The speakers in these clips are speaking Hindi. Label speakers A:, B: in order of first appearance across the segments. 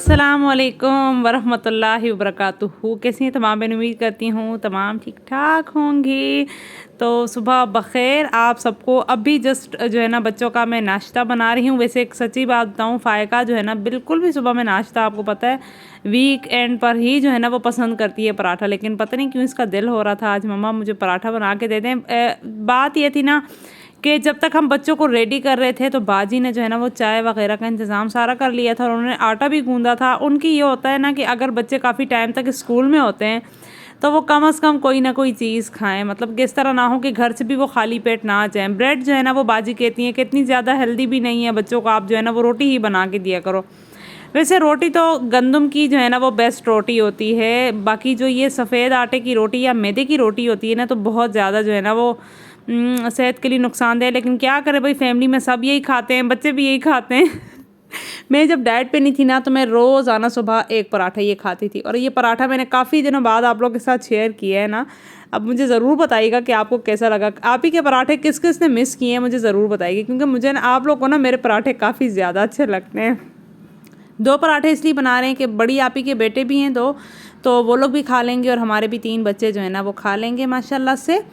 A: अस्सलामुअलैकुम वरहमतुल्लाहि वबरकातुहू। कैसी हैं तमाम बहन? उम्मीद करती हूँ तमाम ठीक ठाक होंगी। तो सुबह बख़ैर आप सबको। अभी जस्ट जो है ना बच्चों का मैं नाश्ता बना रही हूँ। वैसे एक सच्ची बात बताऊँ, फ़ायका जो है ना बिल्कुल भी सुबह में नाश्ता, आपको पता है वीक एंड पर ही जो है ना वो पसंद करती है पराठा, लेकिन पता नहीं क्यों इसका दिल हो रहा था आज मम्मा मुझे पराठा बना के दे दें। बात ये थी ना कि जब तक हम बच्चों को रेडी कर रहे थे तो बाजी ने जो है ना वो चाय वगैरह का इंतज़ाम सारा कर लिया था और उन्होंने आटा भी गूंदा था। उनकी ये होता है ना कि अगर बच्चे काफ़ी टाइम तक स्कूल में होते हैं तो वो कम से कम कोई ना कोई चीज़ खाएं, मतलब कि इस तरह ना हो कि घर से भी वो खाली पेट ना आ जाएं। ब्रेड जो है ना वो बाजी कहती हैं कि इतनी ज़्यादा हेल्दी भी नहीं है, बच्चों को आप जो है ना वो रोटी ही बना के दिया करो। वैसे रोटी तो गंदम की जो है ना वो बेस्ट रोटी होती है, बाकी जो ये सफ़ेद आटे की रोटी या मैदे की रोटी होती है ना तो बहुत ज़्यादा जो है ना वो सेहत के लिए नुकसानदेह। लेकिन क्या करें भाई, फैमिली में सब यही खाते हैं, बच्चे भी यही खाते हैं। मैं जब डाइट पे नहीं थी ना तो मैं रोज़ाना सुबह एक पराठा ये खाती थी, और ये पराठा मैंने काफ़ी दिनों बाद आप लोगों के साथ शेयर किया है ना। अब मुझे ज़रूर बताइएगा कि आपको कैसा लगा। आप ही के पराठे किस किस ने मिस किए हैं मुझे ज़रूर बताइए, क्योंकि मुझे ना आप लोग को ना मेरे पराठे काफ़ी ज़्यादा अच्छे लगते हैं। 2 पराठे इसलिए बना रहे हैं कि बड़ी आपी के बेटे भी हैं 2, तो वो लोग भी खा लेंगे और हमारे भी 3 बच्चे जो है ना वो खा लेंगे माशाल्लाह से।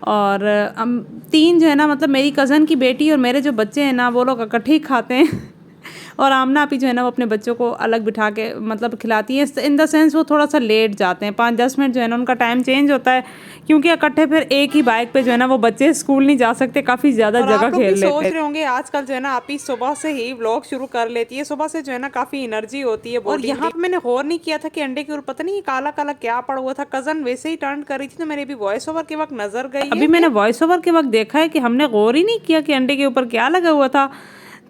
A: और हम 3 जो है ना, मतलब मेरी कज़न की बेटी और मेरे जो बच्चे हैं ना वो लोग इकट्ठे ही खाते हैं। और आमना आपी जो है ना वो अपने बच्चों को अलग बिठा के मतलब खिलाती है। इन द सेंस वो थोड़ा सा लेट जाते हैं, 5-10 मिनट जो है ना उनका टाइम चेंज होता है, क्योंकि इकट्ठे फिर एक ही बाइक पे जो है ना वो बच्चे स्कूल नहीं जा सकते, काफ़ी ज़्यादा जगह खेल लेते हैं। सोच रहे होंगे आजकल जो है ना आपी सुबह से ही व्लॉग शुरू कर लेती है, सुबह से जो है ना काफ़ी एनर्जी होती है। और यहाँ पे मैंने गौर नहीं किया था कि अंडे के ऊपर पता नहीं काला काला क्या पड़ा हुआ था। कज़न वैसे ही टर्न कर रही थी तो मेरे भी वॉइस ओवर के वक्त नजर गई। अभी मैंने वॉइस ओवर के वक्त देखा है कि हमने गौर ही नहीं किया कि अंडे के ऊपर क्या लगा हुआ था।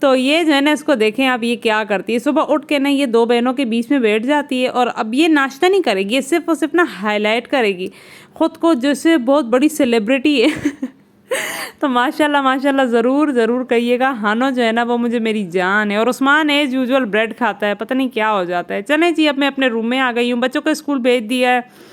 A: तो ये जो है ना इसको देखें आप, ये क्या करती है सुबह उठ के ना, ये 2 बहनों के बीच में बैठ जाती है और अब ये नाश्ता नहीं करेगी, ये सिर्फ और सिर्फ ना हाईलाइट करेगी खुद को जैसे बहुत बड़ी सेलिब्रिटी है। तो माशाल्लाह माशाल्लाह ज़रूर ज़रूर कहिएगा। हानो जो है ना वो मुझे मेरी जान है, और उस्मान एज यूजुअल ब्रेड खाता है, पता नहीं क्या हो जाता है। चलें जी, अब मैं अपने रूम में आ गई हूँ, बच्चों को स्कूल भेज दिया है।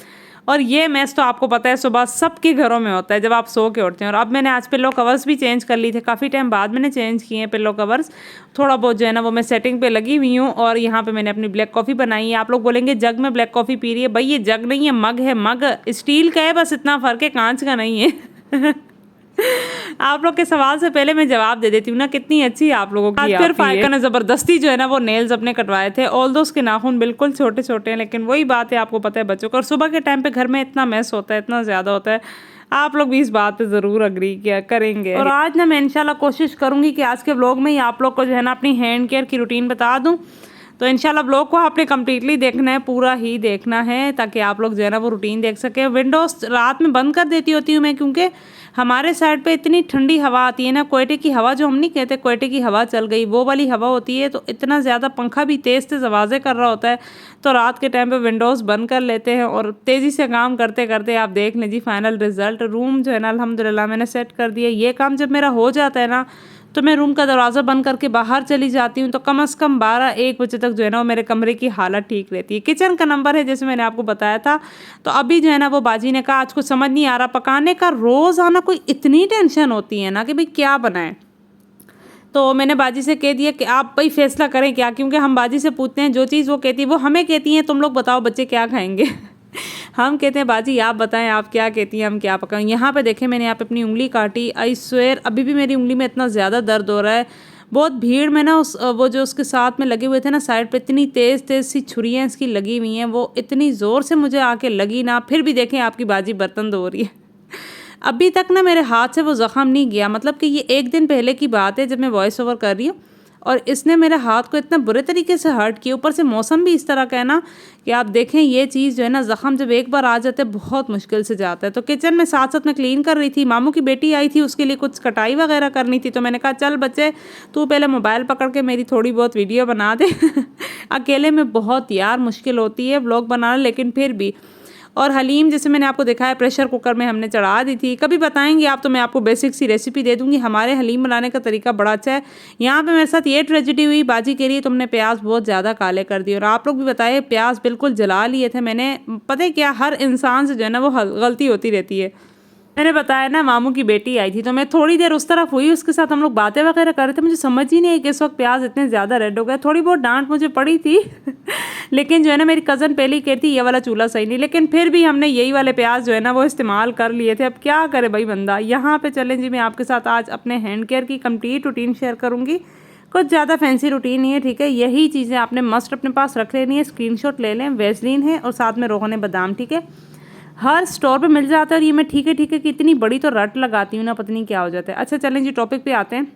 A: और ये मैस तो आपको पता है सुबह सबके घरों में होता है जब आप सो के उठते हैं। और अब मैंने आज पिल्लो कवर्स भी चेंज कर ली थे, काफ़ी टाइम बाद मैंने चेंज किए हैं पिल्लो कवर्स। थोड़ा बहुत जो है ना वो मैं सेटिंग पे लगी हुई हूँ। और यहाँ पे मैंने अपनी ब्लैक कॉफ़ी बनाई है। आप लोग बोलेंगे जग में ब्लैक कॉफ़ी पी रही है, भाई ये जग नहीं है, मग है। मग स्टील का है, बस इतना फ़र्क है, कांच का नहीं है। आप लोग के सवाल से पहले मैं जवाब दे देती हूँ ना, कितनी अच्छी आप लोगों की। फिर फ़ायका ने ज़बरदस्ती जो है ना वो नेल्स अपने कटवाए थे, ऑल्दो उसके नाखून बिल्कुल छोटे छोटे हैं, लेकिन वही बात है आपको पता है बच्चों का। और सुबह के टाइम पे घर में इतना मैस होता है, इतना ज़्यादा होता है। आप लोग भी इस बात पे ज़रूर अग्री किया करेंगे। और आज ना मैं इंशाल्लाह कोशिश करूँगी कि आज के व्लॉग में ही आप लोग को जो है ना अपनी हैंड केयर की रूटीन बता दूँ। तो इंशाल्लाह ब्लॉग को आपने कम्प्लीटली देखना है, पूरा ही देखना है, ताकि आप लोग जो है ना वो रूटीन देख सकें। विंडोज़ रात में बंद कर देती होती हूँ मैं, क्योंकि हमारे साइड पे इतनी ठंडी हवा आती है ना, कोयटे की हवा जो हम नहीं कहते, कोयटे की हवा चल गई वो वाली हवा होती है। तो इतना ज़्यादा पंखा भी तेज़ तेज़ आवाज़ें कर रहा होता है, तो रात के टाइम पे विंडोज़ बंद कर लेते हैं और तेज़ी से काम करते करते आप देख लें जी फाइनल रिज़ल्ट। रूम जो है ना अल्हम्दुलिल्लाह मैंने सेट कर दिया। ये काम जब मेरा हो जाता है ना तो मैं रूम का दरवाज़ा बंद करके बाहर चली जाती हूँ, तो कम से कम 12-1 बजे तक जो है ना वो मेरे कमरे की हालत ठीक रहती है। किचन का नंबर है जैसे मैंने आपको बताया था। तो अभी जो है ना वो बाजी ने कहा आज कुछ समझ नहीं आ रहा पकाने का, रोज़ आना कोई इतनी टेंशन होती है ना कि भाई क्या बनाएं। तो मैंने बाजी से कह दिया कि आप भाई फैसला करें क्या, क्योंकि हम बाजी से पूछते हैं जो चीज़ वो कहती है वो हमें कहती हैं तुम लोग बताओ बच्चे क्या खाएंगे। हम कहते हैं बाजी आप बताएं आप क्या कहती हैं, हम क्या पकाएं। यहाँ पे देखें मैंने यहाँ पे अपनी उंगली काटी, आई स्वेयर अभी भी मेरी उंगली में इतना ज़्यादा दर्द हो रहा है। बहुत भीड़ में ना उस वो जो उसके साथ में लगे हुए थे ना साइड पे, इतनी तेज़ तेज़ सी छुरियाँ इसकी लगी हुई हैं, वो इतनी ज़ोर से मुझे आके लगी ना। फिर भी देखें आपकी बाजी बर्तन धो रही है। अभी तक ना मेरे हाथ से वो ज़ख़म नहीं गया, मतलब कि ये 1 दिन पहले की बात है जब मैं वॉइस ओवर कर रही हूँ और इसने मेरे हाथ को इतना बुरे तरीके से हर्ट किया। ऊपर से मौसम भी इस तरह का है ना कि आप देखें ये चीज़ जो है ना ज़ख़म जब एक बार आ जाते हैं बहुत मुश्किल से जाता है। तो किचन में साथ साथ में क्लीन कर रही थी, मामू की बेटी आई थी उसके लिए कुछ कटाई वगैरह करनी थी। तो मैंने कहा चल बच्चे तू पहले मोबाइल पकड़ के मेरी थोड़ी बहुत वीडियो बना दे। अकेले में बहुत यार मुश्किल होती है व्लॉग बनाना, लेकिन फिर भी। और हलीम जैसे मैंने आपको दिखाया प्रेशर कुकर में हमने चढ़ा दी थी, कभी बताएंगे आप तो मैं आपको बेसिक सी रेसिपी दे दूंगी। हमारे हलीम बनाने का तरीका बड़ा अच्छा है। यहाँ पे मेरे साथ ये ट्रेजेडी हुई, बाजी के लिए तुमने प्याज बहुत ज़्यादा काले कर दिए, और आप लोग भी बताए प्याज बिल्कुल जला लिए थे मैंने। पता है क्या, हर इंसान से जो है ना वो गलती होती रहती है। मैंने बताया ना मामू की बेटी आई थी, तो मैं थोड़ी देर उस तरफ हुई, उसके साथ हम लोग बातें वगैरह कर रहे थे। मुझे समझ ही नहीं है कि इस वक्त प्याज इतने ज़्यादा रेड हो गए। थोड़ी बहुत डांट मुझे पड़ी थी लेकिन जो है ना मेरी कज़न पहले ही कहती ये वाला चूल्हा सही नहीं, लेकिन फिर भी हमने यही वाले प्याज जो है ना वो इस्तेमाल कर लिए थे। अब क्या करे भाई बंदा। यहाँ पे चलें जी, मैं आपके साथ आज अपने हैंड केयर की कंप्लीट रूटीन शेयर करूँगी। कुछ ज़्यादा फैंसी रूटीन नहीं है, ठीक है। यही चीज़ें आपने मस्ट अपने पास रख लेनी है। स्क्रीनशॉट ले लें। वेसलीन है और साथ में रोगन बादाम, ठीक है। हर स्टोर पे मिल जाता है। और ये मैं ठीक है कि इतनी बड़ी तो रट लगाती हूँ ना, पता नहीं क्या हो जाता है। अच्छा चलें जी, टॉपिक पे आते हैं।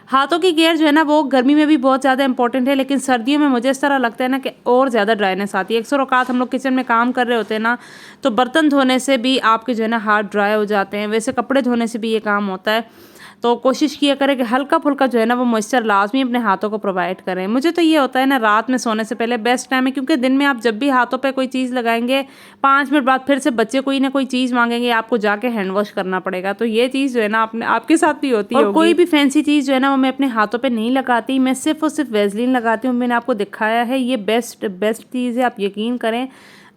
A: हाथों की केयर जो है ना वो गर्मी में भी बहुत ज़्यादा इंपॉर्टेंट है, लेकिन सर्दियों में मुझे इस तरह लगता है ना कि और ज़्यादा ड्राइनेस आती है। अक्सर औकात हम लोग किचन में काम कर रहे होते हैं ना, तो बर्तन धोने से भी आपके जो है ना हाथ ड्राई हो जाते हैं। वैसे कपड़े धोने से भी ये काम होता है। तो कोशिश किया करें कि हल्का फुल्का जो है ना वो मॉइस्चर लाजमी अपने हाथों को प्रोवाइड करें। मुझे तो ये होता है ना, रात में सोने से पहले बेस्ट टाइम है, क्योंकि दिन में आप जब भी हाथों पे कोई चीज़ लगाएंगे 5 मिनट बाद फिर से बच्चे कोई ना कोई चीज़ मांगेंगे, आपको जाके हैंड वॉश करना पड़ेगा। तो ये चीज़ जो है ना आपके साथ भी होती है। और कोई भी फैंसी चीज़ जो है ना वो मैं अपने हाथों पर नहीं लगाती, मैं सिर्फ और सिर्फ वेसलीन लगाती हूँ। मैंने आपको दिखाया है, ये बेस्ट चीज़ है, आप यकीन करें।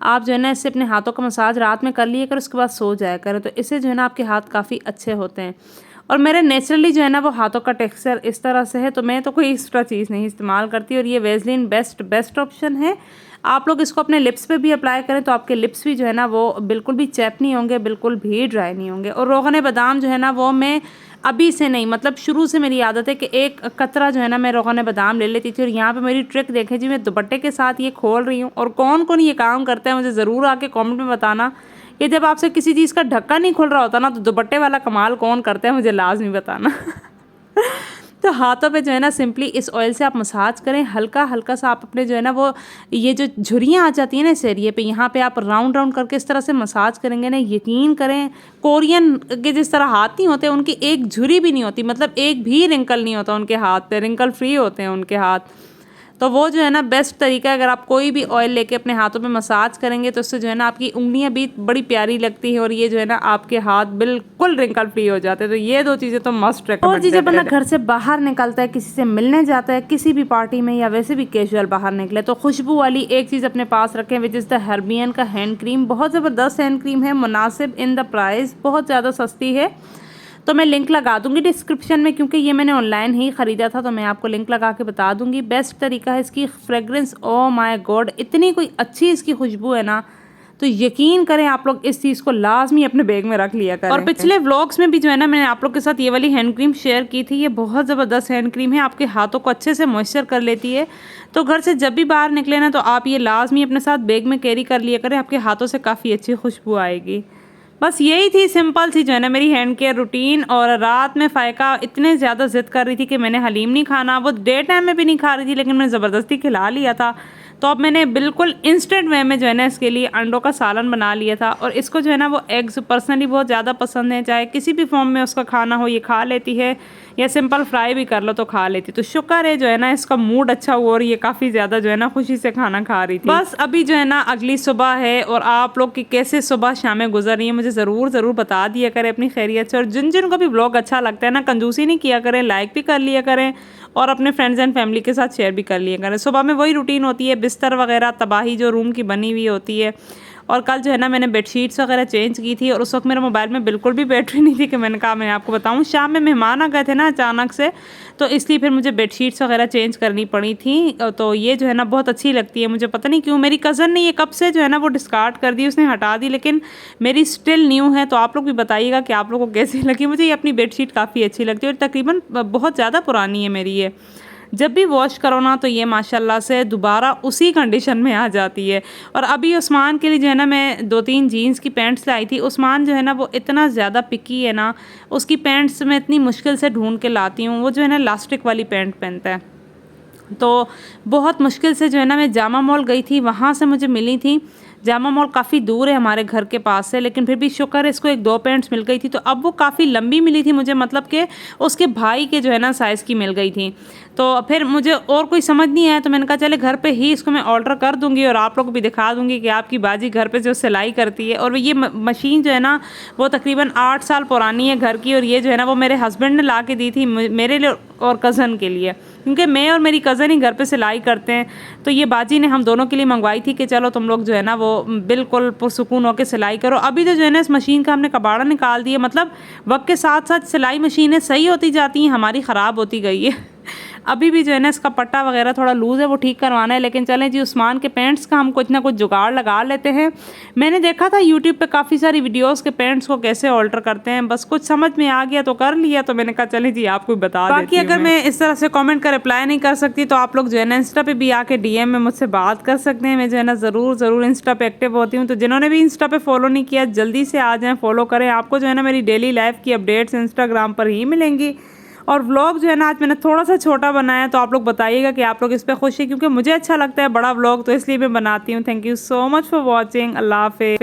A: आप जो है ना इससे अपने हाथों का मसाज रात में कर लिया कर, उसके बाद सो जाया करें, तो इससे जो है ना आपके हाथ काफ़ी अच्छे होते हैं। और मेरे नेचुरली जो है ना वो हाथों का टेक्सचर इस तरह से है, तो मैं तो कोई एक्स्ट्रा चीज़ नहीं इस्तेमाल करती। और ये वेसलीन बेस्ट ऑप्शन है। आप लोग इसको अपने लिप्स पे भी अप्लाई करें तो आपके लिप्स भी जो है ना वो बिल्कुल भी चैप नहीं होंगे, बिल्कुल भी ड्राई नहीं होंगे। और रोगन बादाम जो है ना वो मैं अभी से नहीं, मतलब शुरू से मेरी आदत है कि एक कतरा जो है ना मैं रोगन बादाम ले लेती थी। और यहाँ पे मेरी ट्रिक देखें जी, मैं दुपट्टे के साथ ये खोल रही हूँ। और कौन कौन ये काम करता है मुझे ज़रूर आके कमेंट में बताना कि जब आपसे किसी चीज़ का ढक्कन नहीं खुल रहा होता ना, तो दुपट्टे वाला कमाल कौन करता है, मुझे लाजमी बताना तो हाथों पे जो है ना सिंपली इस ऑयल से आप मसाज करें, हल्का हल्का सा। आप अपने जो है ना वो ये जो झुर्रियाँ आ जाती हैं ना इस एरिए पे, यहाँ पे आप राउंड राउंड करके इस तरह से मसाज करेंगे ना, यकीन करें कोरियन के जिस तरह हाथ नहीं होते, उनकी एक झुर्री भी नहीं होती, मतलब एक भी रिंकल नहीं होता उनके हाथ पे, रिंकल फ्री होते हैं उनके हाथ। तो वो जो है ना बेस्ट तरीका है। अगर आप कोई भी ऑयल लेके अपने हाथों पे मसाज करेंगे तो उससे जो है ना आपकी उंगलियां भी बड़ी प्यारी लगती है, और ये जो है ना आपके हाथ बिल्कुल रिंकल फ्री हो जाते हैं। तो ये 2 चीज़ें तो मस्ट रेकमेंड। और चीज़ें बंदा घर से बाहर निकलता है, किसी से मिलने जाता है, किसी भी पार्टी में या वैसे भी कैजुअल बाहर निकले, तो खुशबू वाली एक चीज़ अपने पास रखें, विच इज़ द हर्बियन का हैंड क्रीम। बहुत ज़बरदस्त हैंड क्रीम है, मुनासिब इन द प्राइस, बहुत ज़्यादा सस्ती है। तो मैं लिंक लगा दूंगी डिस्क्रिप्शन में, क्योंकि ये मैंने ऑनलाइन ही ख़रीदा था, तो मैं आपको लिंक लगा के बता दूंगी। बेस्ट तरीका है इसकी फ्रेग्रेंस, ओ माय गॉड इतनी कोई अच्छी इसकी खुशबू है ना, तो यकीन करें आप लोग इस चीज़ को लाजमी अपने बैग में रख लिया करें। और पिछले व्लॉग्स में भी जो है ना मैंने आप लोग के साथ ये वाली हैंड क्रीम शेयर की थी। ये बहुत ज़बरदस्त हैंड क्रीम है, आपके हाथों को अच्छे से मॉइस्चर कर लेती है। तो घर से जब भी बाहर निकले ना, तो आप ये लाजमी अपने साथ बैग में कैरी कर लिया करें, आपके हाथों से काफ़ी अच्छी खुशबू आएगी। बस यही थी सिंपल सी जो है ना मेरी हैंड केयर रूटीन। और रात में फ़ायका इतने ज़्यादा ज़िद कर रही थी कि मैंने हलीम नहीं खाना, वो डे टाइम में भी नहीं खा रही थी, लेकिन मैंने ज़बरदस्ती खिला लिया था। तो अब मैंने बिल्कुल इंस्टेंट वे में जो है ना इसके लिए अंडों का सालन बना लिया था। और इसको जो है ना वो एग्स पर्सनली बहुत ज़्यादा पसंद है, चाहे किसी भी फॉर्म में उसका खाना हो ये खा लेती है, या सिंपल फ्राई भी कर लो तो खा लेती। तो शुक्र है जो है ना इसका मूड अच्छा हुआ और ये काफ़ी ज़्यादा जो है ना खुशी से खाना खा रही थी। बस अभी जो है ना अगली सुबह है, और आप लोग की कैसे सुबह शामें गुजर रही है मुझे ज़रूर बता दिया करें अपनी खैरियत से। और जिन जिन को भी ब्लॉग अच्छा लगता है ना, कंजूसी नहीं किया करें, लाइक भी कर लिया करें और अपने फ्रेंड्स एंड फैमिली के साथ शेयर भी कर लिया करें। सुबह में वही रूटीन होती है, बिस्तर वगैरह तबाही जो रूम की बनी हुई होती है। और कल जो है ना मैंने बेडशीट्स वगैरह चेंज की थी, और उस वक्त मेरे मोबाइल में बिल्कुल भी बैटरी नहीं थी कि मैंने कहा मैं आपको बताऊं। शाम में मेहमान आ गए थे ना अचानक से, तो इसलिए फिर मुझे बेडशीट्स वगैरह चेंज करनी पड़ी थी। तो ये जो है ना बहुत अच्छी लगती है मुझे, पता नहीं क्यों। मेरी कज़न ने ये कब से जो है ना वो डिस्कार्ड कर दी, उसने हटा दी, लेकिन मेरी स्टिल न्यू है। तो आप लोग भी बताइएगा कि आप लोगों को कैसी लगी। मुझे ये अपनी बेडशीट काफ़ी अच्छी लगती है, और तकरीबन बहुत ज़्यादा पुरानी है मेरी ये। जब भी वॉश करो ना तो ये माशाल्लाह से दोबारा उसी कंडीशन में आ जाती है। और अभी उस्मान के लिए जो है ना मैं 2-3 जीन्स की पैंट्स लाई थी। उस्मान जो है ना वो इतना ज़्यादा पिकी है ना, उसकी पैंट्स मैं इतनी मुश्किल से ढूंढ के लाती हूँ। वो जो है ना इलास्टिक वाली पैंट पहनता है, तो बहुत मुश्किल से जो है ना मैं जामा मॉल गई थी, वहाँ से मुझे मिली थी। जामा मॉल काफ़ी दूर है हमारे घर के पास से, लेकिन फिर भी शुक्र है इसको 1-2 पैंट्स मिल गई थी। तो अब वो काफ़ी लंबी मिली थी मुझे, मतलब कि उसके भाई के जो है ना साइज़ की मिल गई थी। तो फिर मुझे और कोई समझ नहीं आया, तो मैंने कहा चले घर पे ही इसको मैं ऑर्डर कर दूंगी, और आप लोग को भी दिखा दूंगी कि आपकी बाजी घर पे जो सिलाई करती है। और ये मशीन जो है ना वो तकरीबन 8 साल पुरानी है घर की, और ये जो है ना वो मेरे हस्बैंड ने ला के दी थी मेरे लिए और कज़न के लिए, क्योंकि मैं और मेरी कज़न ही घर पे सिलाई करते हैं। तो ये बाजी ने हम दोनों के लिए मंगवाई थी कि चलो तुम लोग जो है ना वो बिल्कुल पुरसुकून होकर सिलाई करो। अभी तो जो है ना इस मशीन का हमने कबाड़ा निकाल दिया, मतलब वक्त के साथ साथ सिलाई मशीनें सही होती जाती हैं, हमारी ख़राब होती गई है। अभी भी जो है ना इसका पट्टा वगैरह थोड़ा लूज़ है, वो ठीक करवाना है। लेकिन चलें जी, उस्मान के पैंट्स का हम कुछ ना कुछ जुगाड़ लगा लेते हैं। मैंने देखा था यूट्यूब पे काफ़ी सारी वीडियोस के पैंट्स को कैसे ऑल्टर करते हैं, बस कुछ समझ में आ गया तो कर लिया, तो मैंने कहा चलें जी आपको बता देती हूँ। बाकी अगर मैं इस तरह से कमेंट का रिप्लाई नहीं कर सकती तो आप लोग जो है ना इंस्टा पे भी आके डीएम में मुझसे बात कर सकते हैं। मैं जो है ना ज़रूर इंस्टा पे एक्टिव होती हूँ, तो जिन्होंने भी इंस्टा पे फॉलो नहीं किया जल्दी से आ जाएँ, फॉलो करें। आपको जो है ना मेरी डेली लाइफ की अपडेट्स इंस्टाग्राम पर ही मिलेंगी। और व्लॉग जो है ना आज मैंने थोड़ा सा छोटा बनाया, तो आप लोग बताइएगा कि आप लोग इस पर खुश हैं, क्योंकि मुझे अच्छा लगता है बड़ा व्लॉग, तो इसलिए मैं बनाती हूँ। Thank you so much for watching. Allah हाफ़िज़।